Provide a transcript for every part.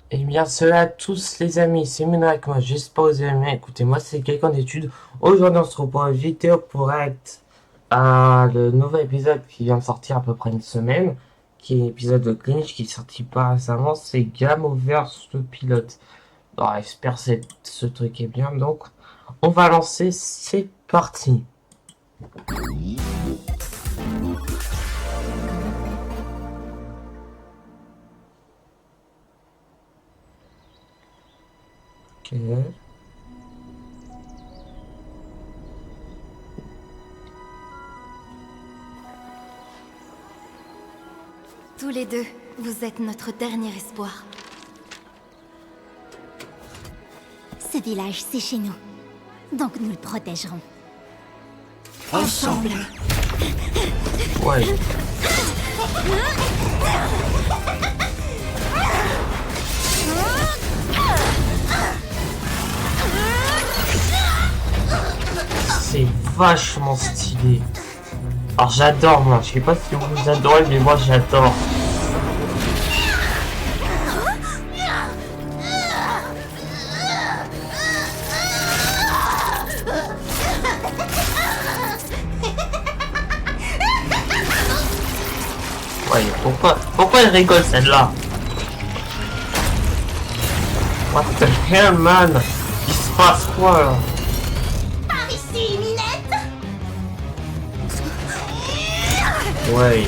Eh bien, cela à tous les amis, c'est Mina avec moi, j'espère que vous allez bien. Écoutez, moi c'est quelqu'un d'études. Aujourd'hui, on se retrouve pour une vidéo pour être à le nouvel épisode qui vient de sortir à peu près une semaine, qui est l'épisode de Clinch qui est sorti pas récemment, c'est Game Over le pilote. Alors, j'espère que ce truc est bien, donc on va lancer, c'est parti. Ok. Tous les deux, vous êtes notre dernier espoir. Ce village, c'est chez nous. Donc nous le protégerons. Ensemble. Ouais. C'est vachement stylé. Alors j'adore moi, je sais pas si vous adorez mais moi j'adore. Ouais, pourquoi elle rigole celle-là? What the hell man? Il se passe quoi là? Par ici, Minette! Ouais.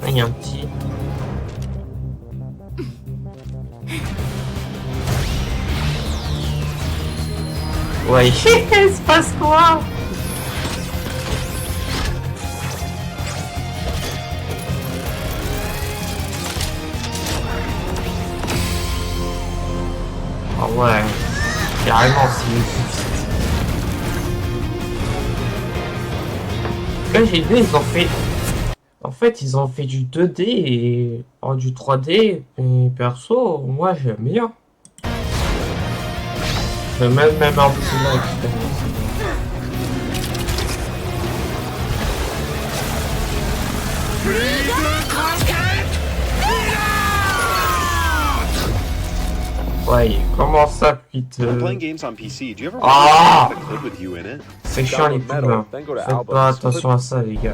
Il y a un petit... Ouais, il se passe quoi? Ah ouais, carrément c'est juste. Là j'ai vu, ils ont fait... En fait, ils ont fait du 2D et du 3D. Et perso, moi j'aime bien. Je vais même un petit là, ouais, comment ça, putain? When playing games on PC, do you ever Ah! want a clip with you in it? C'est chiant les pubs, hein. Faites pas attention à ça, les gars.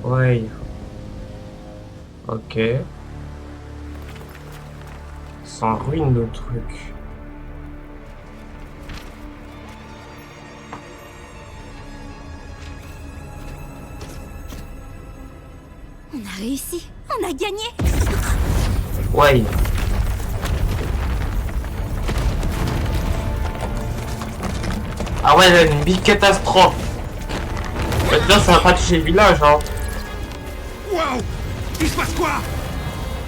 Ouais. Ok. Ça ruine le truc. On a réussi. On a gagné. Ouais. Ah ouais, là, une big catastrophe. Maintenant, ça va pas toucher le village, hein. Waouh! Il se passe quoi?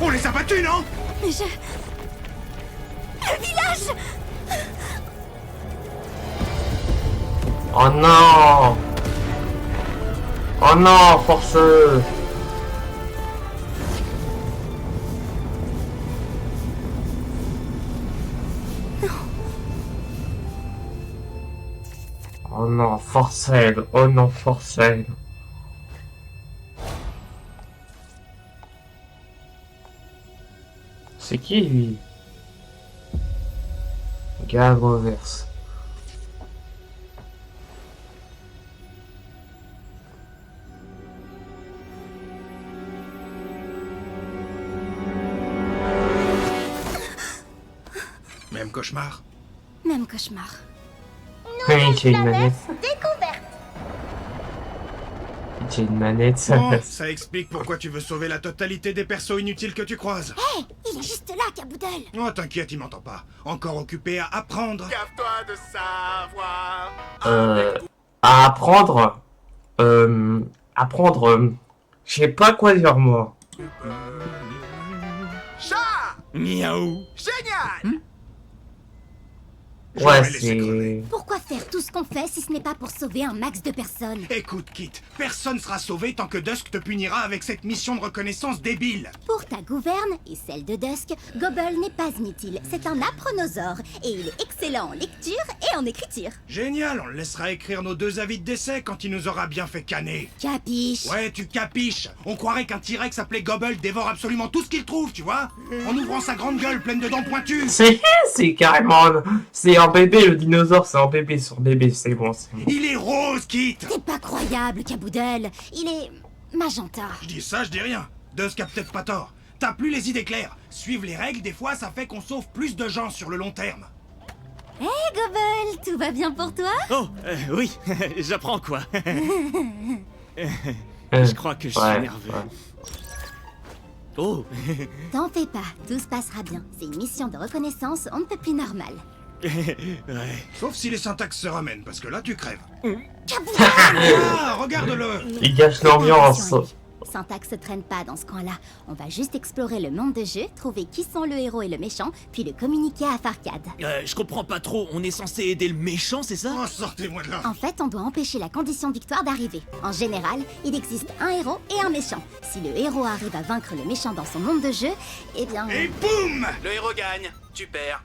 On les a battus, non? Mais je... Le village! Oh non! Oh non, forceux! Oh non, Forcel! Oh non, Forcel! C'est qui lui? Game Over. Même cauchemar. Même cauchemar. Oui, j'ai une manette. Découverte. J'ai une manette. Bon, ça explique pourquoi tu veux sauver la totalité des persos inutiles que tu croises. Hé, il est juste là, Caboodle. Oh, t'inquiète, il m'entend pas. Encore occupé à apprendre. Gaffe-toi de savoir. À apprendre. Apprendre. Je sais pas quoi dire moi. Chat! Miaou. Génial! Ouais, laissé crever. c'est... Pourquoi faire tout ce qu'on fait si ce n'est pas pour sauver un max de personnes? Écoute, Kit, personne sera sauvé tant que Dusk te punira avec cette mission de reconnaissance débile. Pour ta gouverne et celle de Dusk, Gobble n'est pas inutile. C'est un apronosaure et il est excellent en lecture et en écriture. Génial, on le laissera écrire nos 2 avis de décès quand il nous aura bien fait canner. Capiche? Ouais, tu capiches. On croirait qu'un T-Rex appelé Gobble dévore absolument tout ce qu'il trouve, tu vois. En ouvrant sa grande gueule pleine de dents pointues. C'est carrément... C'est un bébé, le dinosaure, c'est un bébé sur bébé, c'est bon, c'est bon. Il est rose, Kit. C'est pas croyable, Caboodle. Il est... magenta. Je dis ça, je dis rien. Dusk a peut-être pas tort. T'as plus les idées claires. Suivre les règles, des fois, ça fait qu'on sauve plus de gens sur le long terme. Hé, Gobble, tout va bien pour toi? Oh, oui, j'apprends quoi. Je crois que je suis nerveux. Oh. T'en fais pas, tout se passera bien. C'est une mission de reconnaissance, on ne peut plus normal. Ouais. Sauf si les syntaxes se ramènent, parce que là, tu crèves. Caboodle! Ah, regarde-le. Il gâche l'ambiance. Syntax se traîne pas dans ce coin-là. On va juste explorer le monde de jeu, trouver qui sont le héros et le méchant, puis le communiquer à Farcade. Je comprends pas trop, on est censé aider le méchant, c'est ça? Oh, sortez-moi de là. En fait, on doit empêcher la condition de victoire d'arriver. En général, il existe un héros et un méchant. Si le héros arrive à vaincre le méchant dans son monde de jeu, eh bien... Et boum. Le héros gagne, tu perds.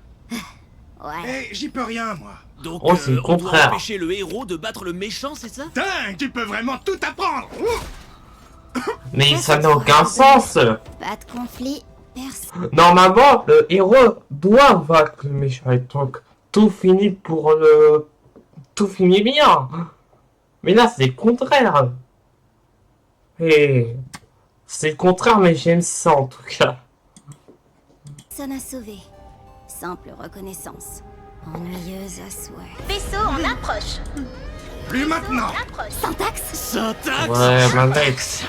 Ouais. Eh, j'y peux rien, moi. Donc, Oh, c'est le on doit contraire. empêcher le héros de battre le méchant, c'est ça? Dingue, tu peux vraiment tout apprendre. Mais ça n'a aucun sens. Pas de conflit, personne. Normalement, le héros doit vaincre le méchant et donc tout finit pour le... Tout finit bien. Mais là, c'est le contraire. Et... C'est le contraire, mais j'aime ça en tout cas. Personne à sauver. Simple reconnaissance. Ennuyeuse à souhait. Vaisseau en approche. Plus maintenant. Syntax? Syntax. Ouais, manette.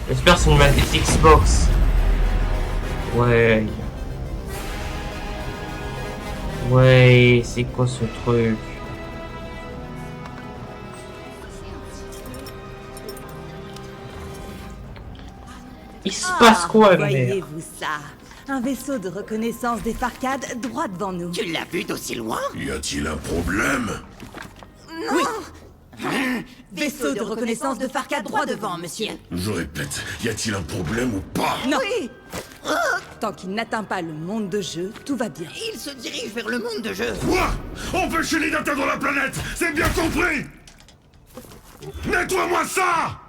J'espère que c'est une manette Xbox. Ouais. Ouais, c'est quoi ce truc? Il se passe quoi, merde? Voyez-vous ça? Un vaisseau de reconnaissance des Farcades droit devant nous. Tu l'as vu d'aussi loin? Y a-t-il un problème? Vaisseau de reconnaissance de Farcades droit devant, monsieur. Je répète, y a-t-il un problème ou pas? Non. Oui. Tant qu'il n'atteint pas le monde de jeu, tout va bien. Il se dirige vers le monde de jeu. Quoi? Empêchez-les d'atteindre la planète, c'est bien compris? Nettoie-moi ça!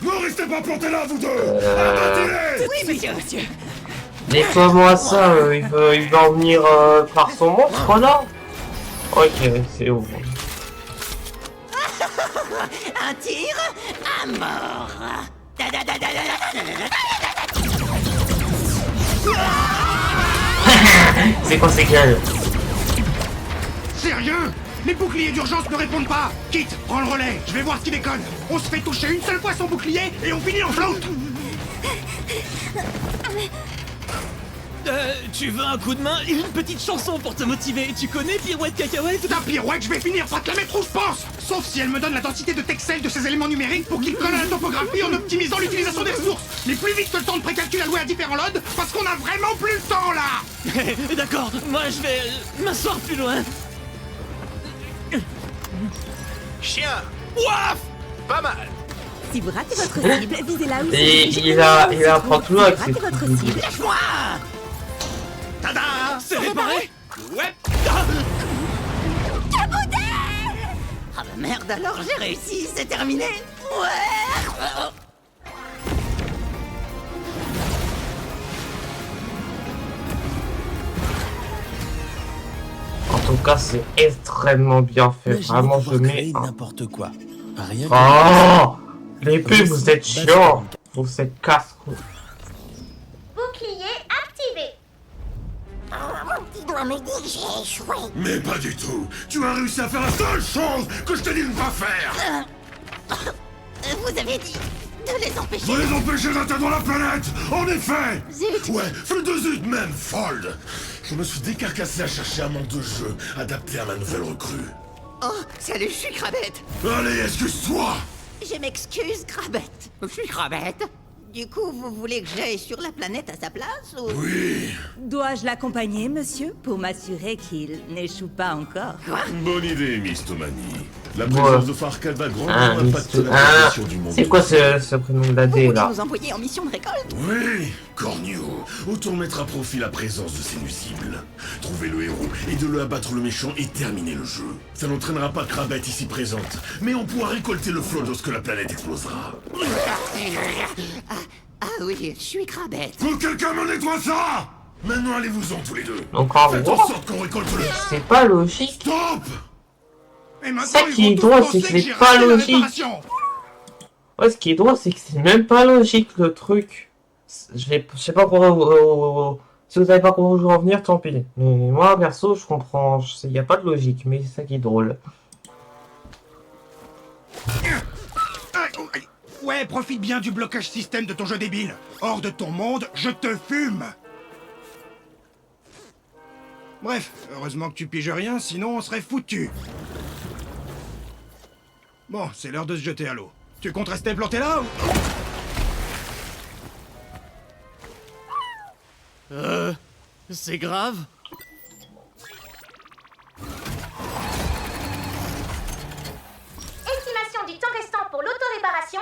Ne restez pas plantés là, vous deux! Abattez-les! Oui, monsieur. Nettoie-moi ça, il va en venir par son monstre, voilà. Ok, c'est ouvert. Un tir à mort. C'est quoi ces gueules? Sérieux? Les boucliers d'urgence ne répondent pas. Kit, prends le relais. Je vais voir ce qui déconne. On se fait toucher une seule fois son bouclier et on finit en flotte. Tu veux un coup de main? Une petite chanson pour te motiver. Tu connais Pirouette Cacahuète? Ta pirouette, je vais finir par te la mettre où je pense. Sauf si elle me donne la densité de Texel de ces éléments numériques pour qu'il colle à la topographie en optimisant l'utilisation des ressources. Mais plus vite que le temps de précalcul alloué à différents loads, parce qu'on a vraiment plus le temps là. D'accord, moi je vais m'asseoir plus loin. Chien. Ouaf! Pas mal. Si vous ratez votre cible, visez là où Et c'est. il apprend tout avec Si ses vous ratez trucs. votre cible, Lâche-moi! Tada. C'est réparé? Ouais. Ah bah merde, alors j'ai réussi, c'est terminé. Ouais. En tout cas, c'est extrêmement bien fait. Vraiment, je mets un... n'importe quoi. Rien Oh! L'épée, vous êtes chiant! Vous êtes casse-cou. Bouclier activé. Mon petit doigt me dit que j'ai échoué. Mais pas du tout! Tu as réussi à faire la seule chose que je t'ai dit de ne pas faire! Vous avez dit de les empêcher. Vous les empêcher d'atteindre la planète! En effet! Zut. Ouais, feu de zut même, Fold! Je me suis décarcassé à chercher un monde de jeu adapté à ma nouvelle recrue. Oh, salut, je suis Crabette. Allez, excuse-toi! Je m'excuse, Crabette. Je suis Crabette. Du coup, vous voulez que j'aille sur la planète à sa place ou... Oui. Dois-je l'accompagner, monsieur, pour m'assurer qu'il n'échoue pas encore? Bonne idée, Miss Tomani. La présence de Farkad va grandement impacter la Ah, population du monde. c'est quoi ce prénom Vous d'AD voulez là? nous envoyer en mission de récolte? Oui, Cornio. Autant mettre à profit la présence de ces nuisibles. Trouver le héros, et de le abattre le méchant et terminer le jeu. Ça n'entraînera pas Crabette ici présente, mais on pourra récolter le flot lorsque la planète explosera. Ah oui, je suis Crabette. Que quelqu'un me nettoie ça! Maintenant allez-vous-en tous les deux. Donc en Faites en gros, sorte qu'on récolte le... c'est pas logique. Stop! Et maintenant, Ça ils qui est vont tous drôle, penser c'est que que c'est j'ai pas raté la logique. réparation. Ouais, ce qui est drôle, c'est que c'est même pas logique le truc. Je sais pas quoi. Si vous savez pas comment je veux en venir, tant pis. Mais moi, perso, je comprends. Il n'y a pas de logique, mais c'est ça qui est drôle. Ouais, profite bien du blocage système de ton jeu débile. Hors de ton monde, je te fume. Bref, heureusement que tu piges rien, sinon on serait foutu. Bon, c'est l'heure de se jeter à l'eau. Tu comptes rester planté là ou... C'est grave? Estimation du temps restant pour l'auto-réparation,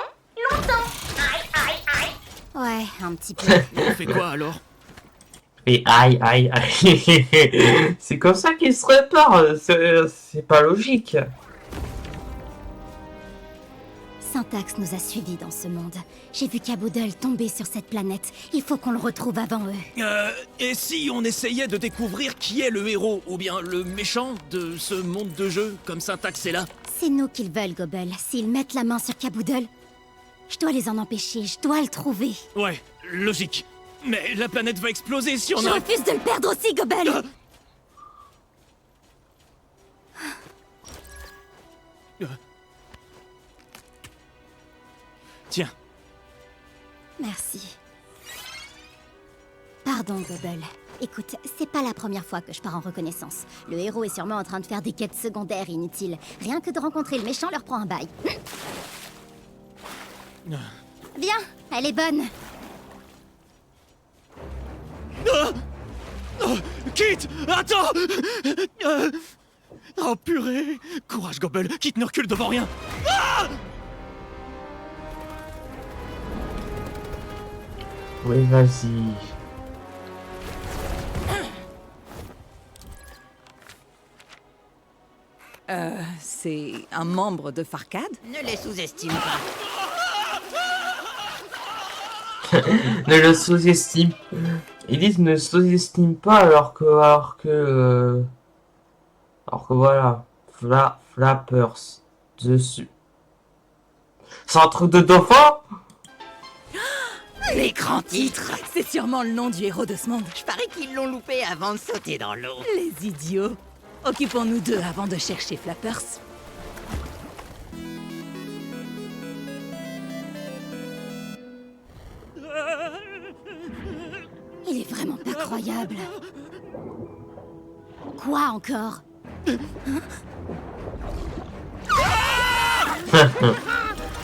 longtemps. Aïe, aïe, aïe. Ouais, un petit peu. On fait quoi alors? Et aïe, aïe, aïe. C'est comme ça qu'il se répare. C'est pas logique. Syntax nous a suivis dans ce monde. J'ai vu Kaboodle tomber sur cette planète. Il faut qu'on le retrouve avant eux. Et si on essayait de découvrir qui est le héros, ou bien le méchant de ce monde de jeu, comme Syntax est là? C'est nous qu'ils veulent, Gobble. S'ils mettent la main sur Kaboodle, je dois les en empêcher. Je dois le trouver. Ouais, logique. Mais la planète va exploser si on Je a... refuse de le perdre aussi, Gobble. Tiens. Merci. Pardon, Gobble. Écoute, c'est pas la première fois que je pars en reconnaissance. Le héros est sûrement en train de faire des quêtes secondaires inutiles. Rien que de rencontrer le méchant leur prend un bail. Viens, elle est bonne. Kit, attends. Oh purée. Courage, Gobble. Kit ne recule devant rien. Oui, vas-y. C'est un membre de Farkad? Ne les sous-estime pas. Ne le sous-estime. Ils disent ne sous-estime pas alors que voilà. Flappers. Dessus. C'est un truc de dauphin? L'écran titre. C'est sûrement le nom du héros de ce monde. Je parie qu'ils l'ont loupé avant de sauter dans l'eau. Les idiots. Occupons-nous d'eux avant de chercher Flappers. Il est vraiment pas croyable. Quoi encore?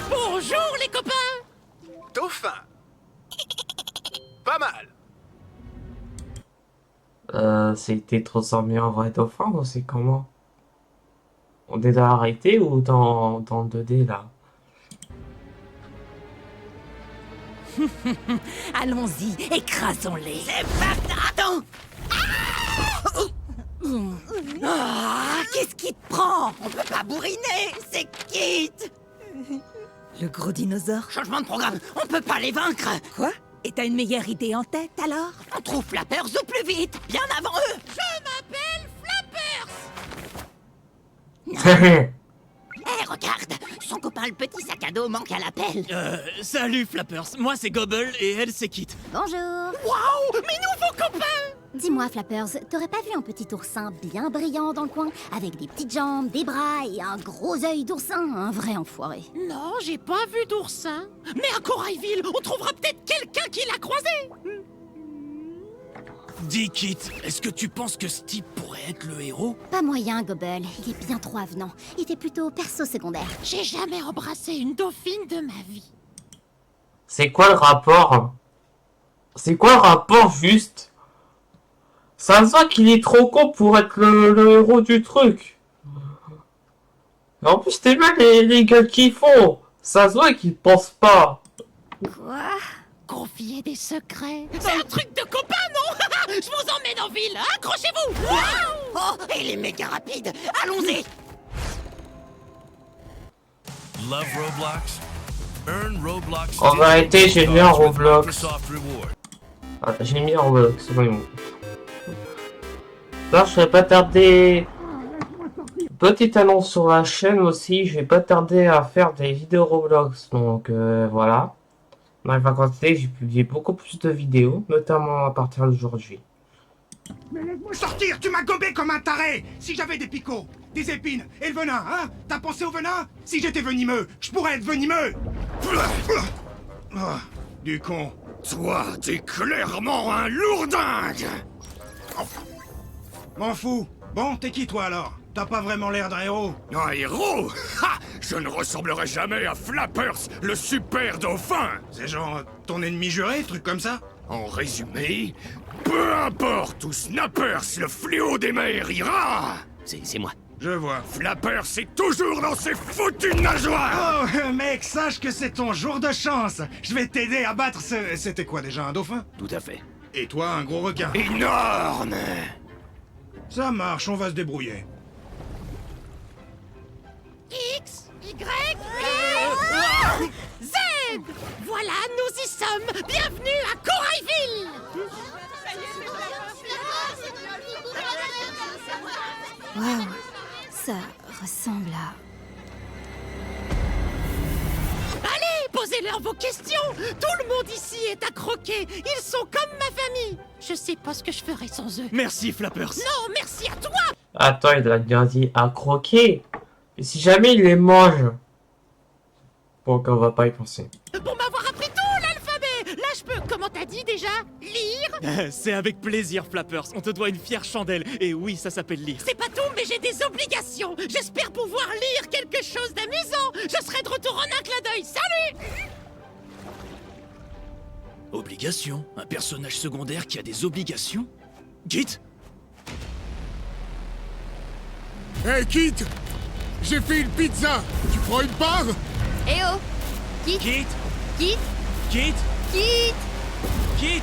Bonjour les copains. Dauphin. Pas mal. C'était transformé en vrai dauphin ou c'est comment? On est dans l'arrêté ou dans 2D là? Allons-y, écrasons-les. C'est pas... Attends. Ah, qu'est-ce qui te prend? On peut pas bourriner. C'est Kit. Le gros dinosaure? Changement de programme. On peut pas les vaincre. Quoi? Et t'as une meilleure idée en tête alors? On trouve Flappers au plus vite. Bien avant eux. Je m'appelle Flappers. Eh, regarde. Son copain le petit sac à dos manque à l'appel. Salut, Flappers. Moi, c'est Gobble et elle, c'est Kit. Bonjour. Waouh, mes nouveaux copains. Dis-moi, Flappers, t'aurais pas vu un petit oursin bien brillant dans le coin, avec des petites jambes, des bras et un gros œil d'oursin? Un vrai enfoiré. Non, j'ai pas vu d'oursin. Mais à Corailville, on trouvera peut-être quelqu'un qui l'a croisé. Dis, Kit, est-ce que tu penses que ce type pourrait être le héros? Pas moyen, Gobble. Il est bien trop avenant. Il était plutôt perso secondaire. J'ai jamais embrassé une dauphine de ma vie. C'est quoi le rapport? C'est quoi le rapport juste? Ça se voit qu'il est trop con pour être le héros du truc. Et en plus, t'es mal les gars qu'ils font. Ça se voit qu'ils pensent pas. Quoi? Confier des secrets. C'est un truc de copain, non? Je vous emmène en ville, accrochez-vous. Oh, il est méga rapide. Allons-y. Love Roblox? Earn Roblox. En vérité, j'ai mis en Roblox. Microsoft Reward. Ah, j'ai mis en Roblox, voyons. Là, je serais pas tardé. Petite annonce sur la chaîne aussi, je vais pas tarder à faire des vidéos Roblox, donc voilà. Dans les vacances, j'ai publié beaucoup plus de vidéos, notamment à partir d'aujourd'hui. Mais laisse-moi sortir, tu m'as gobé comme un taré. Si j'avais des picots, des épines et le venin, hein? T'as pensé au venin? Si j'étais venimeux, je pourrais être venimeux. Ah, du con. Toi, t'es clairement un lourdingue. M'en fous. Bon, t'es qui toi alors? T'as pas vraiment l'air d'un héros. Un héros? Ha! Je ne ressemblerai jamais à Flappers, le super dauphin. C'est genre ton ennemi juré, truc comme ça? En résumé, peu importe où Snappers, le fléau des mers, ira. C'est moi. Je vois. Flappers est toujours dans ses foutues nageoires. Oh, mec, sache que c'est ton jour de chance. Je vais t'aider à battre ce... C'était quoi déjà, un dauphin? Tout à fait. Et toi, un gros requin. Énorme. Ça marche, on va se débrouiller. X, Y, Z. Voilà, nous y sommes. Bienvenue à Corailville. Waouh, ça ressemble à... Allez, posez-leur vos questions. Tout le monde ici est à croquer. Ils sont comme ma famille. Je sais pas ce que je ferais sans eux. Merci, Flappers. Non, merci à toi. Attends, il a bien dit à croquer. Et si jamais il les mange? Bon, on va pas y penser. Pour m'avoir appris tout l'alphabet. Là, je peux, comment t'as dit déjà? Lire? C'est avec plaisir, Flappers. On te doit une fière chandelle. Et oui, ça s'appelle lire. C'est pas tout, mais j'ai des obligations. J'espère pouvoir lire quelque chose d'amusant. Je serai de retour en un clin d'œil. Salut! Obligation? Un personnage secondaire qui a des obligations? Kit? Hey, Kit! J'ai fait une pizza! Tu prends une part? Eh oh! Kit! Kit? Kit! Kit? Kit! Kit?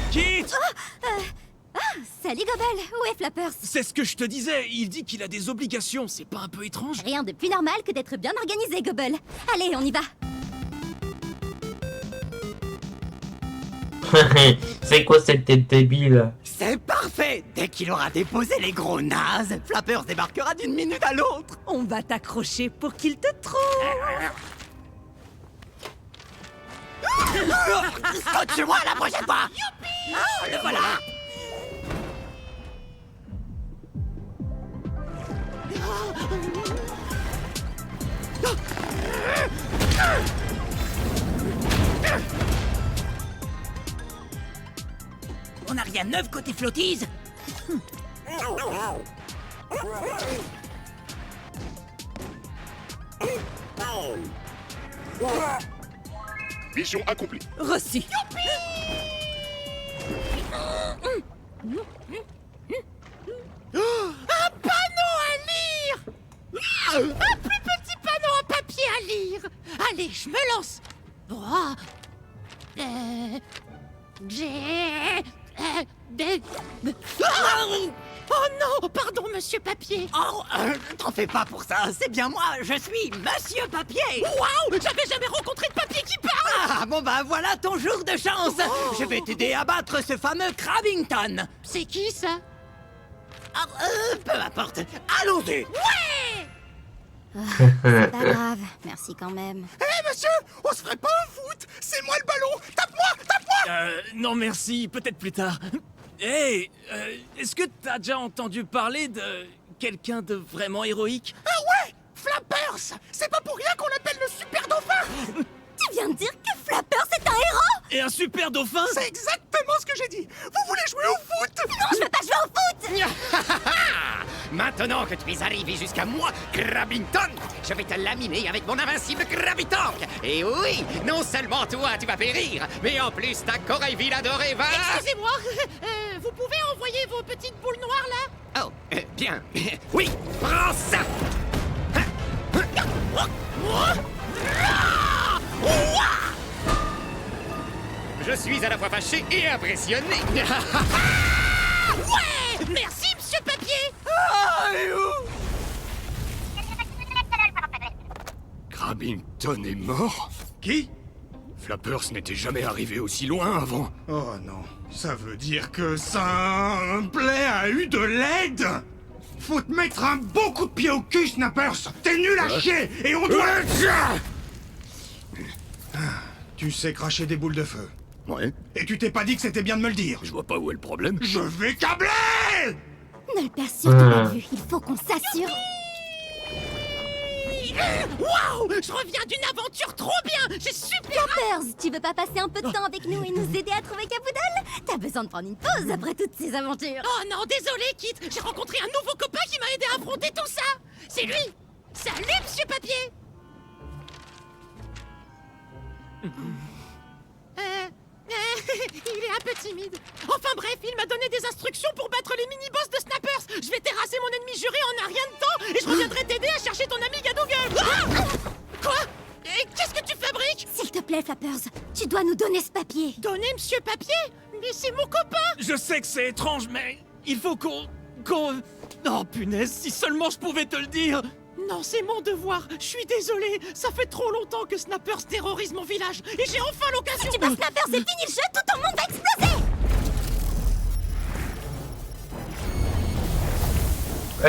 Kit? Salut Gobble! Où est Flappers? C'est ce que je te disais. Il dit qu'il a des obligations. C'est pas un peu étrange? Rien de plus normal que d'être bien organisé, Gobble. Allez, on y va! C'est quoi cette tête débile? C'est parfait. Dès qu'il aura déposé les gros nazes, Flappers débarquera d'une minute à l'autre. On va t'accrocher pour qu'il te trouve. Saute sur moi la prochaine fois. Oh, le voilà. On n'a rien de neuf côté flottise. Mission accomplie. Reçu. Un panneau à lire. Un plus petit panneau en papier à lire. Allez, je me lance. Droit. J'ai... Oh non, pardon, monsieur Papier. Oh, t'en fais pas pour ça, c'est bien moi, je suis monsieur Papier. Waouh, j'avais jamais rencontré de papier qui parle. Ah, bon bah voilà ton jour de chance. Je vais t'aider à battre ce fameux Crabbington. C'est qui ça? Peu importe, allons-y. Ouais. C'est pas grave, merci quand même. Hé, monsieur, on se ferait pas un foot? C'est moi le ballon. Tape-moi, tape-moi. Non merci, peut-être plus tard. Hey, est-ce que t'as déjà entendu parler de quelqu'un de vraiment héroïque? Ah ouais, Flappers. C'est pas pour rien qu'on l'appelle le super dauphin. Tu viens de dire que Flappers est un héros? Et un super dauphin? C'est exactement ce que j'ai dit. Vous voulez jouer au foot? Non, je veux pas jouer au foot! Maintenant Maintenant que tu es arrivé jusqu'à moi, Grabbington, je vais te laminer avec mon invincible Grabbitank. Et oui, non seulement toi, tu vas périr, mais en plus ta Corail adorée va... Excusez-moi, vous pouvez envoyer vos petites boules noires là? Oh, bien. Oui, prends ça. Je suis à la fois fâché et impressionné. Ouais! Merci, Monsieur Papier! Grabbington est mort? Qui? Flappers n'était jamais arrivé aussi loin avant. Oh non, ça veut dire que Simpley a eu de l'aide? Faut te mettre un bon coup de pied au cul, Snappers! T'es nul à chier et on doit... Tu sais cracher des boules de feu. Ouais. Et tu t'es pas dit que c'était bien de me le dire? Je vois pas où est le problème. Je vais câbler! Ne le perds surtout pas de vue, il faut qu'on s'assure. Waouh! Je reviens d'une aventure trop bien! J'ai super... Flappers, tu veux pas passer un peu de temps avec nous et nous aider à trouver Capoodle? T'as besoin de prendre une pause après toutes ces aventures. Oh non, désolé, Kit! J'ai rencontré un nouveau copain qui m'a aidé à affronter tout ça! C'est lui! Salut, Monsieur Papier! Il est un peu timide. Enfin bref, il m'a donné des instructions pour battre les mini-boss de Snappers. Je vais terrasser mon ennemi juré en un rien de temps et je reviendrai t'aider à chercher ton ami Gadougueul. Ah! Quoi? Et qu'est-ce que tu fabriques? S'il te plaît, Flappers, tu dois nous donner ce papier. Donner Monsieur Papier? Mais c'est mon copain. Je sais que c'est étrange, mais il faut qu'on... Oh punaise, si seulement je pouvais te le dire. Non, c'est mon devoir. Je suis désolé. Ça fait trop longtemps que Snappers terrorise mon village et j'ai enfin l'occasion... Si tu bats Snappers, c'est fini le jeu, tout ton monde va exploser.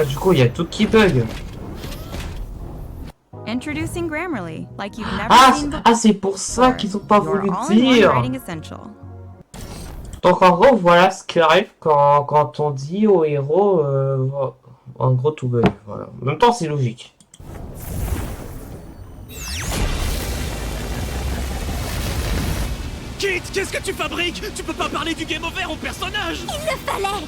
Du coup, il y a tout qui bug. Introducing Grammarly, like you've never seen before. Ah, c'est pour ça qu'ils ont pas voulu All-in-one dire. writing essential. Donc en gros, voilà ce qui arrive quand on dit au héros, en gros tout bug. Voilà. En même temps, c'est logique. Kit, qu'est-ce que tu fabriques? Tu peux pas parler du game over au personnage. Il le fallait.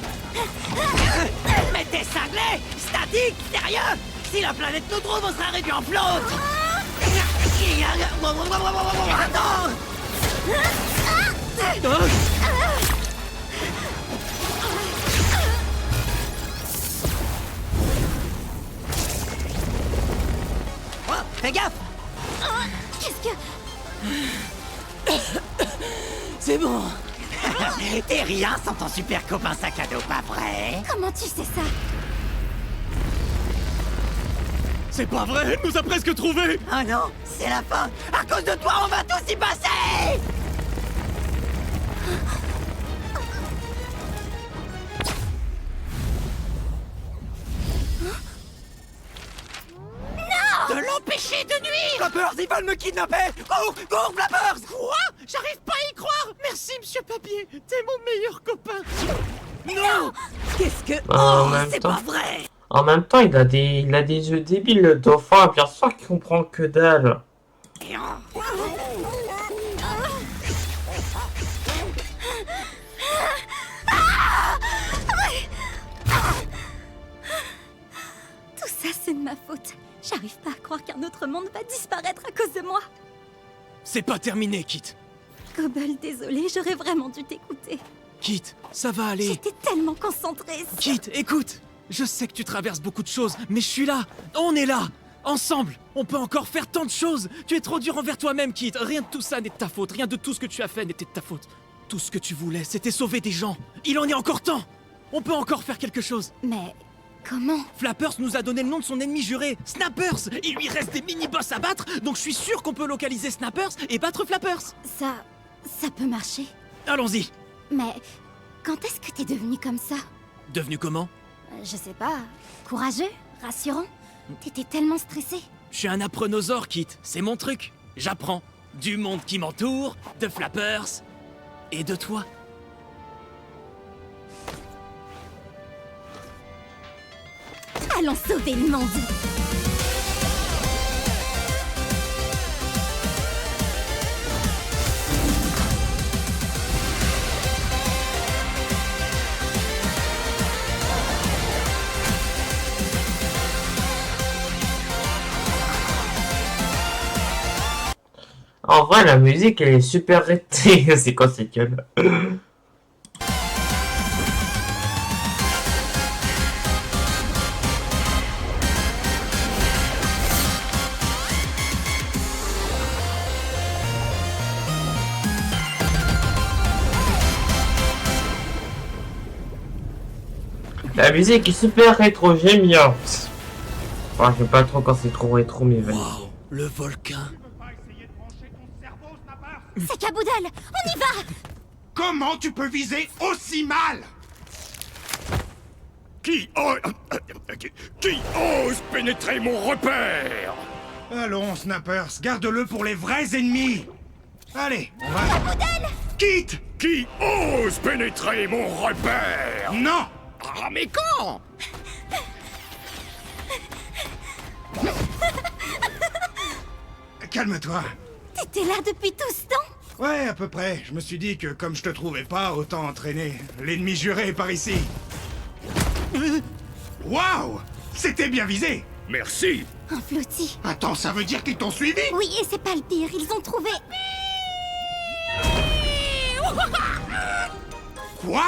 Mais t'es cinglé! Statique! Sérieux? Si la planète nous trouve, on sera réduit en flotte! Attends! Oh, fais gaffe! Qu'est-ce que... C'est bon! T'es rien sans ton super copain sac à dos, pas vrai? Comment tu sais ça? C'est pas vrai, elle nous a presque trouvés. Ah non, c'est la fin! À cause de toi, on va tous y passer! De l'empêcher de nuire! Flappers, ils veulent me kidnapper! Cours, cours, Flappers! Quoi? J'arrive pas à y croire! Merci, Monsieur Papier! T'es mon meilleur copain! Non! Qu'est-ce que... En Oh, même c'est temps- pas vrai! En même temps, il a des yeux débiles, le dauphin, bien sûr qu'il comprend que dalle. Tout ça, c'est de ma faute. J'arrive pas à croire qu'un autre monde va disparaître à cause de moi. C'est pas terminé, Kit. Gobble, désolé, j'aurais vraiment dû t'écouter. Kit, ça va aller. J'étais tellement concentrée sur... Kit, écoute. Je sais que tu traverses beaucoup de choses, mais je suis là. On est là. Ensemble, on peut encore faire tant de choses. Tu es trop dur envers toi-même, Kit. Rien de tout ça n'est de ta faute. Rien de tout ce que tu as fait n'était de ta faute. Tout ce que tu voulais, c'était sauver des gens. Il en est encore temps. On peut encore faire quelque chose. Mais... comment? Flappers nous a donné le nom de son ennemi juré, Snappers. Il lui reste des mini-boss à battre, donc je suis sûr qu'on peut localiser Snappers et battre Flappers. Ça peut marcher. Allons-y. Mais... quand est-ce que t'es devenu comme ça? Devenu comment? Je sais pas... courageux? Rassurant? T'étais tellement stressé. Je suis un apprenosaure, Kit. C'est mon truc. J'apprends. Du monde qui m'entoure, de Flappers et de toi. Allons sauver le monde! En vrai, la musique, elle est super rétée. C'est quoi cette gueule? La musique est super rétro, j'aime bien. Enfin, j'aime pas trop quand c'est trop rétro, mais vas-y. Wow, le volcan. C'est Caboodle, on y va! Comment tu peux viser aussi mal? Qui ose pénétrer mon repère? Allons, Snappers, garde-le pour les vrais ennemis. Allez, on va... Caboodle! Quitte! Qui ose pénétrer mon repère? Non! Ah, mais quand? Calme-toi. T'étais là depuis tout ce temps? Ouais, à peu près. Je me suis dit que comme je te trouvais pas, autant entraîner l'ennemi juré par ici. Waouh! C'était bien visé! Merci! Un flottis. Attends, ça veut dire qu'ils t'ont suivi? Oui, et c'est pas le pire, ils ont trouvé... Quoi?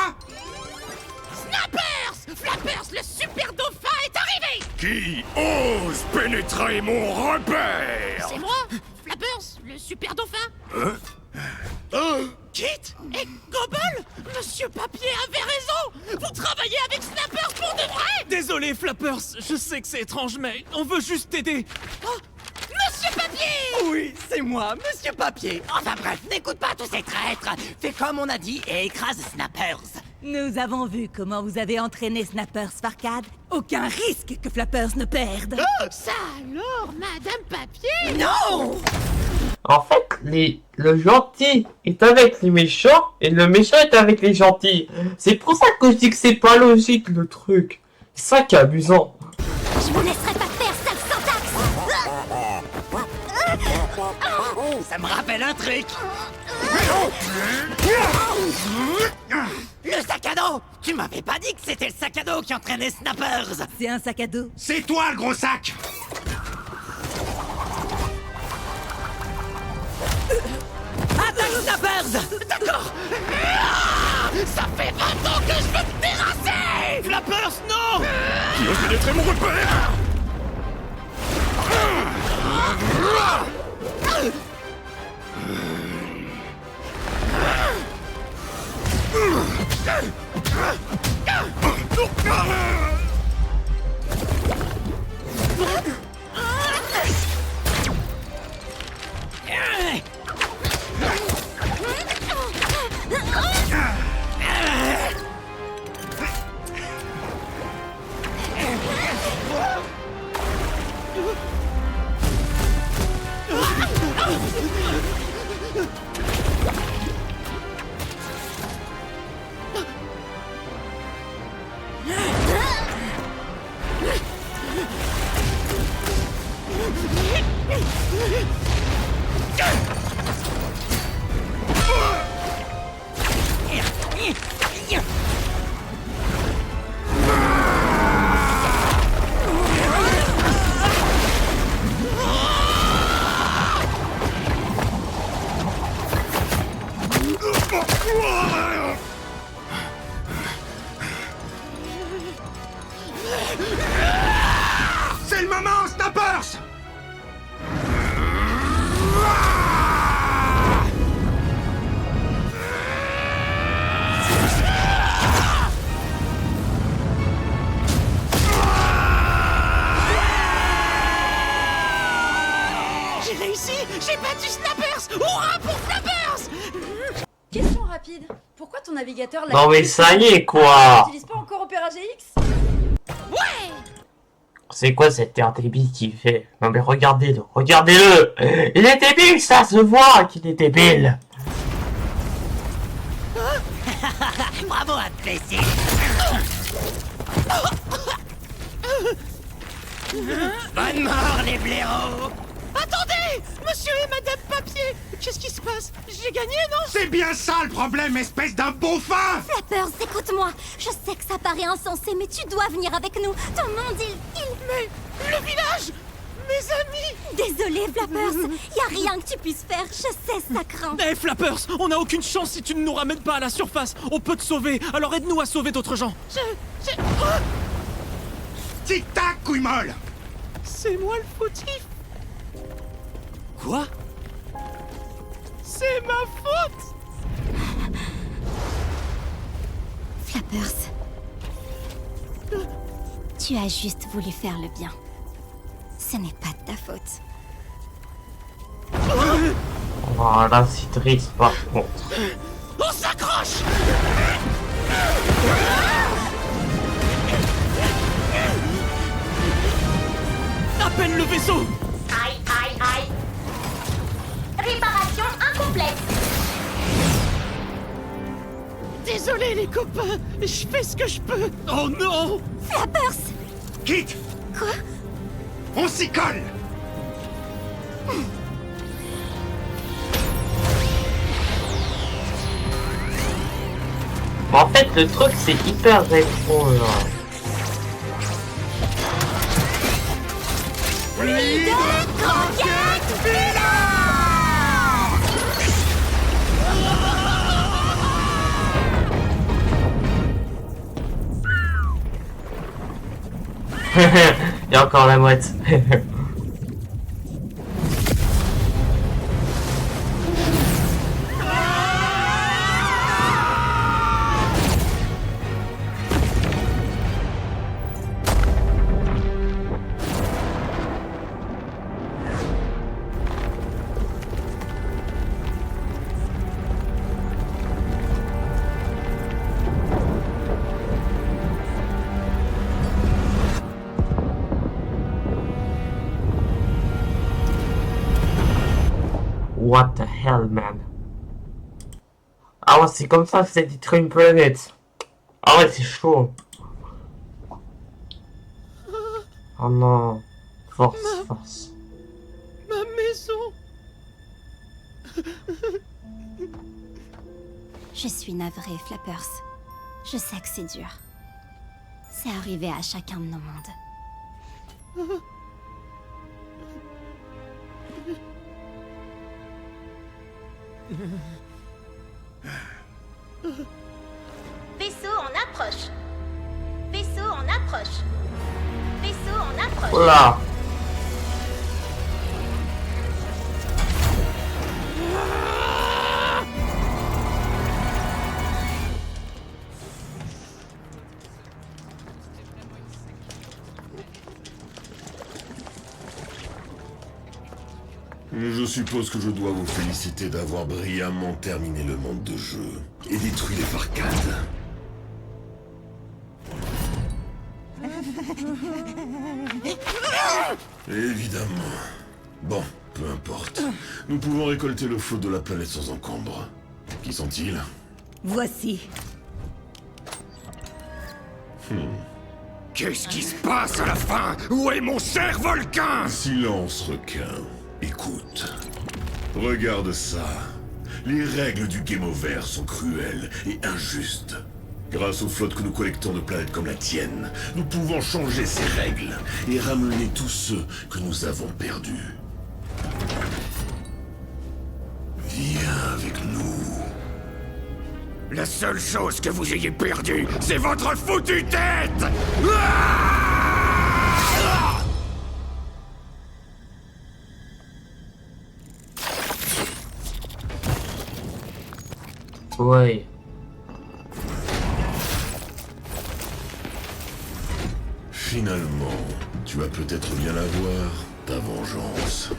Snappers! Flappers, le super dauphin est arrivé! Qui ose pénétrer mon repère? C'est moi, Flappers, le super dauphin. Kit et Gobble? Monsieur Papier avait raison! Vous travaillez avec Snappers pour de vrai? Désolé, Flappers, je sais que c'est étrange, mais on veut juste t'aider. Oh, Monsieur Papier! Oui, c'est moi, Monsieur Papier. Enfin bref, n'écoute pas tous ces traîtres. Fais comme on a dit et écrase Snappers. Nous avons vu comment vous avez entraîné Snappers Farcade. Aucun risque que Flappers ne perde. Ça alors, Madame Papier? Non! En fait, le gentil est avec les méchants et le méchant est avec les gentils. C'est pour ça que je dis que c'est pas logique le truc. C'est ça qui est amusant. Je vous laisserai pas faire, sale syntaxe! Ça me rappelle un truc. Le sac à dos! Tu m'avais pas dit que c'était le sac à dos qui entraînait Snappers! C'est un sac à dos. C'est toi le gros sac! Attaque Snappers! D'accord! Ah, ça fait 20 ans que je veux te terrasser! Flappers, non! Qui ose pénétrer mon repère? C'est le moment, Snappers! J'ai réussi! J'ai battu Snappers! Hurrah pour Flappers! Question rapide. Pourquoi ton navigateur l'a... Non mais ça y est quoi! Tu n'utilises pas encore Opera GX? Ouais! C'est quoi cette terre débile qu'il fait? Non mais regardez-le, regardez-le! Il est débile, ça se voit qu'il est débile! Bravo à plaisir! Bonne mort, les blaireaux! Attendez! Monsieur et Madame Papier! Qu'est-ce qui se passe? J'ai gagné, non? C'est bien ça le problème, espèce d'un bouffin! Flappers, écoute-moi. Je sais que ça paraît insensé, mais tu dois venir avec nous. Ton monde, il... Mais... le village! mes amis! Désolé, Flappers. Y a rien que tu puisses faire. Je sais, ça craint. Hé, Flappers, on n'a aucune chance si tu ne nous ramènes pas à la surface. On peut te sauver, alors aide-nous à sauver d'autres gens. Tic-tac, couille molle! C'est moi le fautif! Quoi? C'est ma faute! Flappers. Tu as juste voulu faire le bien. Ce n'est pas de ta faute. Voilà, c'est triste par contre. On s'accroche! Appelle le vaisseau! Aïe, aïe, aïe. Réparation incomplète. Désolé les copains, je fais ce que je peux. Oh non! Flappers! Quitte! Quoi? On s'y colle! En fait, le truc, c'est hyper rétro, là. Il y a encore la mouette. What the hell, man? Ah ouais, c'est comme ça que c'est détruit une planète. Ah ouais, c'est chaud. Oh non. Force, force. Ma maison. Je suis navrée, Flappers. Je sais que c'est dur. C'est arrivé à chacun de nos mondes. Vaisseau en approche. Vaisseau en approche. Vaisseau en approche. Oh là. Je suppose que je dois vous féliciter d'avoir brillamment terminé le monde de jeu et détruit les Farcades. Évidemment. Bon, peu importe. Nous pouvons récolter le flot de la planète sans encombre. Qui sont-ils? Voici. Qu'est-ce qui se passe à la fin? Où est mon cher volcan? Silence, requin. Écoute. Regarde ça. Les règles du Game Over sont cruelles et injustes. Grâce aux flottes que nous collectons de planètes comme la tienne, nous pouvons changer ces règles et ramener tous ceux que nous avons perdus. Viens avec nous. La seule chose que vous ayez perdue, c'est votre foutue tête! Ouais. Finalement, tu vas peut-être bien la voir, ta vengeance.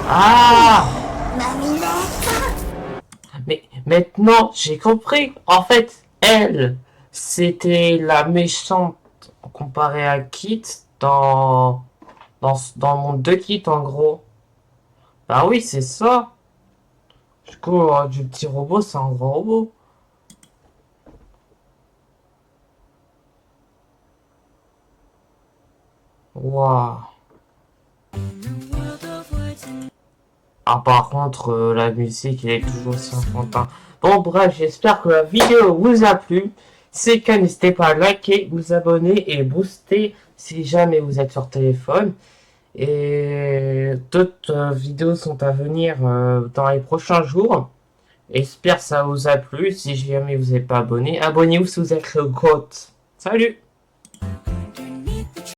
Ah! Mais maintenant, j'ai compris. En fait, elle, c'était la méchante comparée à Kit dans le monde de Kit, en gros. Bah oui, c'est ça. Du coup, du petit robot, c'est un gros robot. Waouh. Ah, par contre, la musique, elle est toujours aussi enfantin. Bon, bref, j'espère que la vidéo vous a plu. c'est le cas, n'hésitez pas à liker, vous abonner et booster si jamais vous êtes sur téléphone. Et d'autres vidéos sont à venir dans les prochains jours. J'espère que ça vous a plu. Si jamais vous n'êtes pas abonné, abonnez-vous si vous êtes le GOAT. Salut!